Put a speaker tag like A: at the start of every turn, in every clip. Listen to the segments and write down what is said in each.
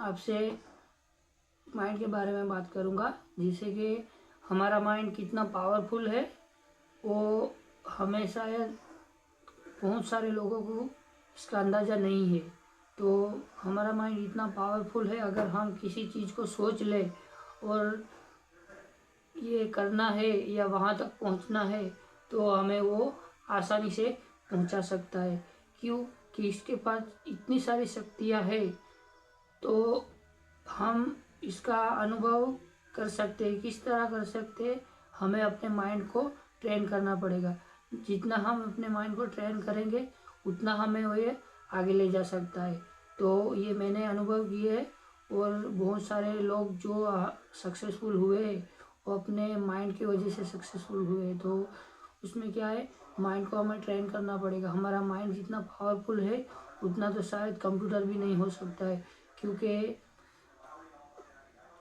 A: आपसे माइंड के बारे में बात करूँगा, जिससे कि हमारा माइंड कितना पावरफुल है वो हमें शायद बहुत सारे लोगों को इसका अंदाज़ा नहीं है। तो हमारा माइंड इतना पावरफुल है, अगर हम किसी चीज़ को सोच लें और ये करना है या वहाँ तक पहुँचना है तो हमें वो आसानी से पहुँचा सकता है। क्यों कि इसके पास इतनी सारी शक्तियाँ है, तो हम इसका अनुभव कर सकते हैं। किस तरह कर सकते हैं? हमें अपने माइंड को ट्रेन करना पड़ेगा। जितना हम अपने माइंड को ट्रेन करेंगे उतना हमें वो ये आगे ले जा सकता है। तो ये मैंने अनुभव किए है और बहुत सारे लोग जो सक्सेसफुल हुए वो अपने माइंड की वजह से सक्सेसफुल हुए। तो उसमें क्या है, माइंड को हमें ट्रेन करना पड़ेगा। हमारा माइंड जितना पावरफुल है उतना तो शायद कंप्यूटर भी नहीं हो सकता है, क्योंकि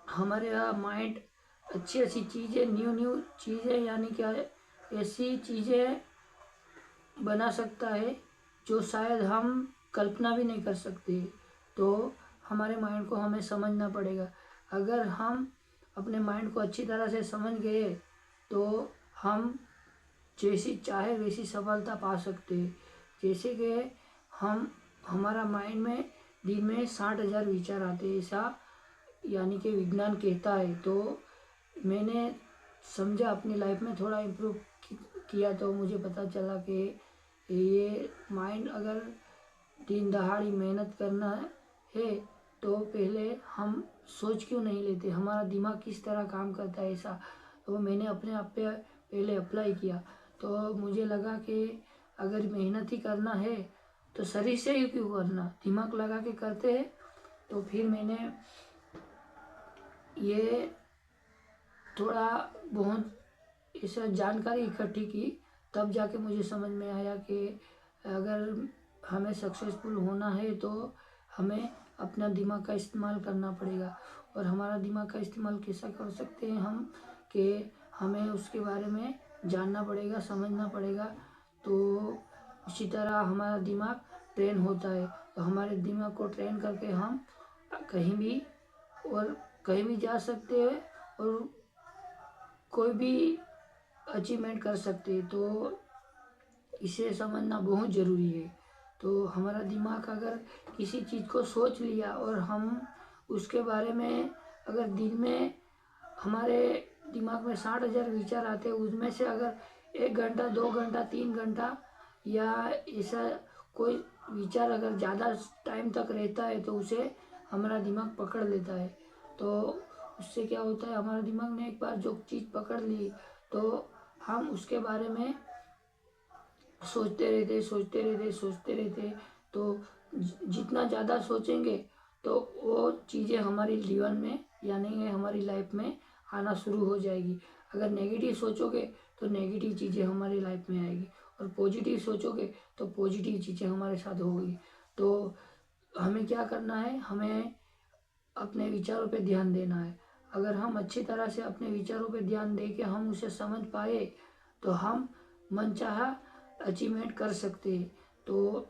A: हमारे यहाँ माइंड अच्छी अच्छी चीज़ें, न्यू चीज़ें, यानी क्या है, ऐसी चीज़ें बना सकता है जो शायद हम कल्पना भी नहीं कर सकते। तो हमारे माइंड को हमें समझना पड़ेगा। अगर हम अपने माइंड को अच्छी तरह से समझ गए तो हम जैसी चाहे वैसी सफलता पा सकते हैं। जैसे कि हमारा माइंड में दिन में 60,000 विचार आते हैं, ऐसा यानी कि विज्ञान कहता है। तो मैंने समझा, अपनी लाइफ में थोड़ा इम्प्रूव किया तो मुझे पता चला कि ये माइंड अगर दिन दहाड़ी मेहनत करना है तो पहले हम सोच क्यों नहीं लेते, हमारा दिमाग किस तरह काम करता है ऐसा। तो मैंने अपने आप पे पहले अप्लाई किया तो मुझे लगा कि अगर मेहनत ही करना है तो शरीर से ही क्यों करना, दिमाग लगा के करते हैं। तो फिर मैंने ये थोड़ा बहुत ऐसा जानकारी इकट्ठी की, तब जाके मुझे समझ में आया कि अगर हमें सक्सेसफुल होना है तो हमें अपना दिमाग का इस्तेमाल करना पड़ेगा। और हमारा दिमाग का इस्तेमाल कैसा कर सकते हैं हम, कि हमें उसके बारे में जानना पड़ेगा, समझना पड़ेगा। तो इसी तरह हमारा दिमाग ट्रेन होता है। तो हमारे दिमाग को ट्रेन करके हम कहीं भी और कहीं भी जा सकते हैं और कोई भी अचीवमेंट कर सकते हैं। तो इसे समझना बहुत ज़रूरी है। तो हमारा दिमाग अगर किसी चीज़ को सोच लिया और हम उसके बारे में अगर दिन में हमारे दिमाग में 60,000 विचार आते हैं, उसमें से अगर 1 घंटा, 2 घंटा, 3 घंटा या ऐसा कोई विचार अगर ज़्यादा टाइम तक रहता है तो उसे हमारा दिमाग पकड़ लेता है। तो उससे क्या होता है, हमारा दिमाग ने एक बार जो चीज़ पकड़ ली तो हम उसके बारे में सोचते रहते। तो जितना ज़्यादा सोचेंगे तो वो चीज़ें हमारी जीवन में यानी कि हमारी लाइफ में आना शुरू हो जाएगी। अगर नेगेटिव सोचोगे तो नेगेटिव चीज़ें हमारी लाइफ में आएगी, और पॉजिटिव सोचोगे तो पॉजिटिव चीज़ें हमारे साथ होगी। तो हमें क्या करना है, हमें अपने विचारों पे ध्यान देना है। अगर हम अच्छी तरह से अपने विचारों पे ध्यान दे के हम उसे समझ पाए तो हम मनचाहा अचीवमेंट कर सकते हैं। तो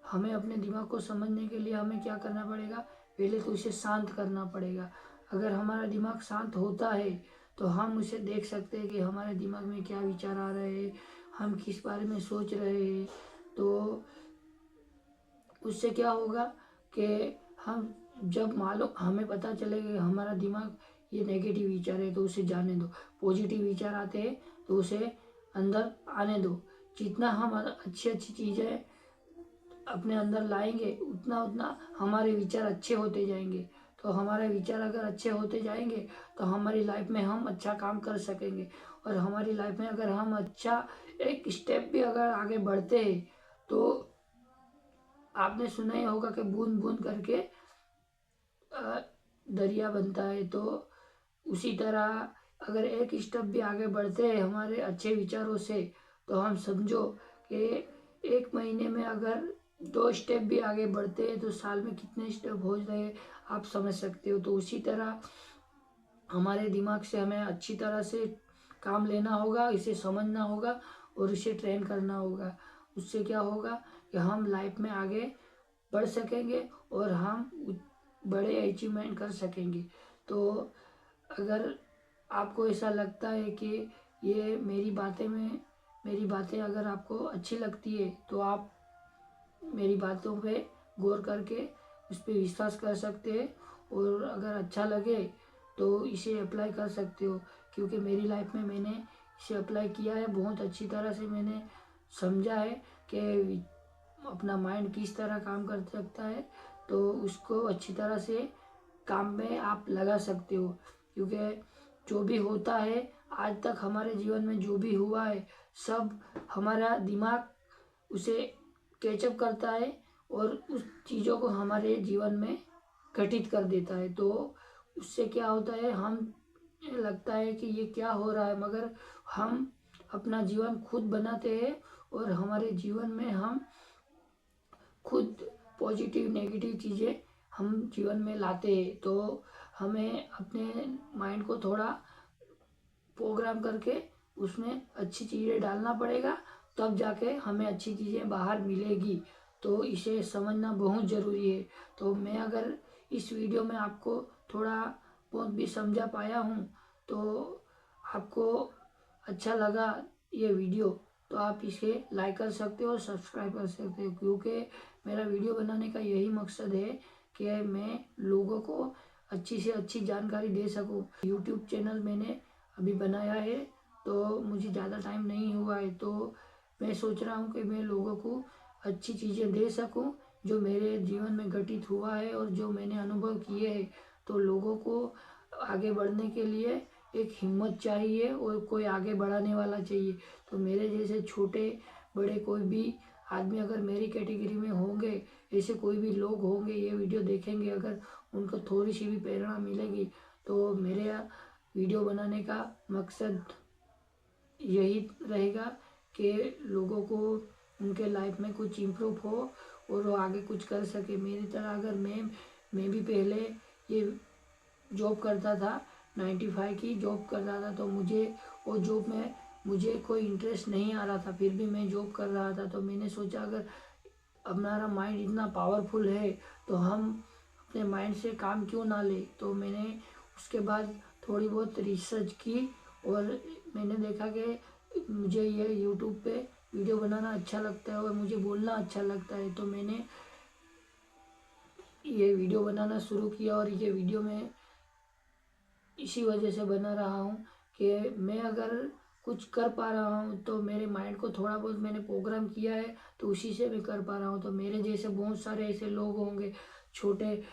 A: हमें अपने दिमाग को समझने के लिए हमें क्या करना पड़ेगा, पहले तो उसे शांत करना पड़ेगा। अगर हमारा दिमाग शांत होता है तो हम उसे देख सकते हैं कि हमारे दिमाग में क्या विचार आ रहे हैं, हम किस बारे में सोच रहे हैं। तो उससे क्या होगा कि हम जब मालूम हमें पता चलेगा कि हमारा दिमाग ये नेगेटिव विचार है तो उसे जाने दो, पॉजिटिव विचार आते हैं तो उसे अंदर आने दो। जितना हम अच्छी अच्छी चीज़ें अपने अंदर लाएंगे उतना उतना हमारे विचार अच्छे होते जाएंगे। तो हमारे विचार अगर अच्छे होते जाएंगे तो हमारी लाइफ में हम अच्छा काम कर सकेंगे। और हमारी लाइफ में अगर हम अच्छा एक स्टेप भी अगर आगे बढ़ते हैं तो आपने सुना ही होगा कि बूंद बूंद करके दरिया बनता है। तो उसी तरह अगर एक स्टेप भी आगे बढ़ते हैं हमारे अच्छे विचारों से तो हम समझो कि 1 महीने में अगर 2 स्टेप भी आगे बढ़ते हैं तो साल में कितने स्टेप हो रहे आप समझ सकते हो। तो उसी तरह हमारे दिमाग से हमें अच्छी तरह से काम लेना होगा, इसे समझना होगा और इसे ट्रेन करना होगा। उससे क्या होगा कि हम लाइफ में आगे बढ़ सकेंगे और हम बड़े अचीवमेंट कर सकेंगे। तो अगर आपको ऐसा लगता है कि ये मेरी बातें अगर आपको अच्छी लगती है तो आप मेरी बातों पे गौर करके उस पर विश्वास कर सकते हैं, और अगर अच्छा लगे तो इसे अप्लाई कर सकते हो, क्योंकि मेरी लाइफ में मैंने इसे अप्लाई किया है। बहुत अच्छी तरह से मैंने समझा है कि अपना माइंड किस तरह काम कर सकता है, तो उसको अच्छी तरह से काम में आप लगा सकते हो। क्योंकि जो भी होता है आज तक हमारे जीवन में, जो भी हुआ है, सब हमारा दिमाग उसे कैचअप करता है और उस चीज़ों को हमारे जीवन में घटित कर देता है। तो उससे क्या होता है, हम लगता है कि ये क्या हो रहा है, मगर हम अपना जीवन खुद बनाते हैं और हमारे जीवन में हम खुद पॉजिटिव नेगेटिव चीज़ें हम जीवन में लाते हैं। तो हमें अपने माइंड को थोड़ा प्रोग्राम करके उसमें अच्छी चीज़ें डालना पड़ेगा, तब जाके हमें अच्छी चीज़ें बाहर मिलेगी। तो इसे समझना बहुत ज़रूरी है। तो मैं अगर इस वीडियो में आपको थोड़ा बहुत भी समझा पाया हूँ, तो आपको अच्छा लगा ये वीडियो, तो आप इसे लाइक कर सकते हो और सब्सक्राइब कर सकते हो, क्योंकि मेरा वीडियो बनाने का यही मकसद है कि मैं लोगों को अच्छी से अच्छी जानकारी दे सकूं। यूट्यूब चैनल मैंने अभी बनाया है, तो मुझे ज़्यादा टाइम नहीं हुआ है, तो मैं सोच रहा हूँ कि मैं लोगों को अच्छी चीज़ें दे सकूं जो मेरे जीवन में घटित हुआ है और जो मैंने अनुभव किए हैं। तो लोगों को आगे बढ़ने के लिए एक हिम्मत चाहिए और कोई आगे बढ़ाने वाला चाहिए। तो मेरे जैसे छोटे बड़े कोई भी आदमी अगर मेरी कैटेगरी में होंगे, ऐसे कोई भी लोग होंगे, ये वीडियो देखेंगे, अगर उनको थोड़ी सी भी प्रेरणा मिलेगी, तो मेरे वीडियो बनाने का मकसद यही रहेगा कि लोगों को उनके लाइफ में कुछ इम्प्रूव हो और वो आगे कुछ कर सके। मेरी तरह अगर मैं भी पहले ये जॉब करता था, 9 to 5 की जॉब करता था, तो मुझे वो जॉब में मुझे कोई इंटरेस्ट नहीं आ रहा था, फिर भी मैं जॉब कर रहा था। तो मैंने सोचा अगर हमारा माइंड इतना पावरफुल है तो हम अपने माइंड से काम क्यों ना ले। तो मैंने उसके बाद थोड़ी बहुत रिसर्च की और मैंने देखा कि मुझे ये यूट्यूब पे वीडियो बनाना अच्छा लगता है और मुझे बोलना अच्छा लगता है। तो मैंने ये वीडियो बनाना शुरू किया और ये वीडियो में इसी वजह से बना रहा हूँ कि मैं अगर कुछ कर पा रहा हूँ तो मेरे माइंड को थोड़ा बहुत मैंने प्रोग्राम किया है, तो उसी से मैं कर पा रहा हूँ। तो मेरे जैसे बहुत सारे ऐसे लोग होंगे, छोटे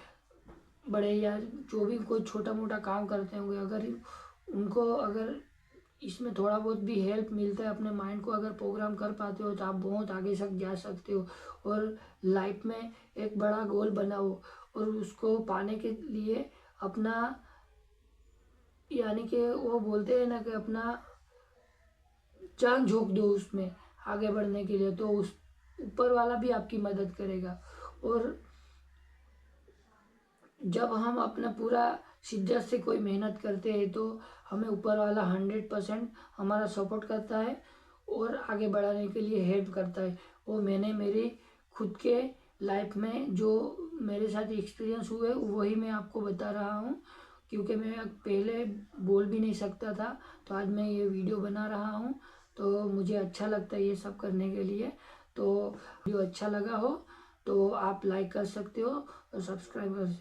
A: बड़े या जो भी कोई छोटा मोटा काम करते होंगे, अगर उनको अगर इसमें थोड़ा बहुत भी हेल्प मिलता है, अपने माइंड को अगर प्रोग्राम कर पाते हो, तो आप बहुत आगे तक जा सकते हो। और लाइफ में एक बड़ा गोल बनाओ और उसको पाने के लिए अपना, यानी कि वो बोलते हैं ना कि अपना जान झोंक दो उसमें आगे बढ़ने के लिए, तो उस ऊपर वाला भी आपकी मदद करेगा। और जब हम अपना पूरा शिद्दत से कोई मेहनत करते हैं तो हमें ऊपर वाला 100% हमारा सपोर्ट करता है और आगे बढ़ाने के लिए हेल्प करता है। वो मैंने मेरी खुद के लाइफ में जो मेरे साथ एक्सपीरियंस हुए वही मैं आपको बता रहा हूँ, क्योंकि मैं पहले बोल भी नहीं सकता था, तो आज मैं ये वीडियो बना रहा हूँ। तो मुझे अच्छा लगता है ये सब करने के लिए। तो वीडियो अच्छा लगा हो तो आप लाइक कर सकते हो और सब्सक्राइब कर सकते हो।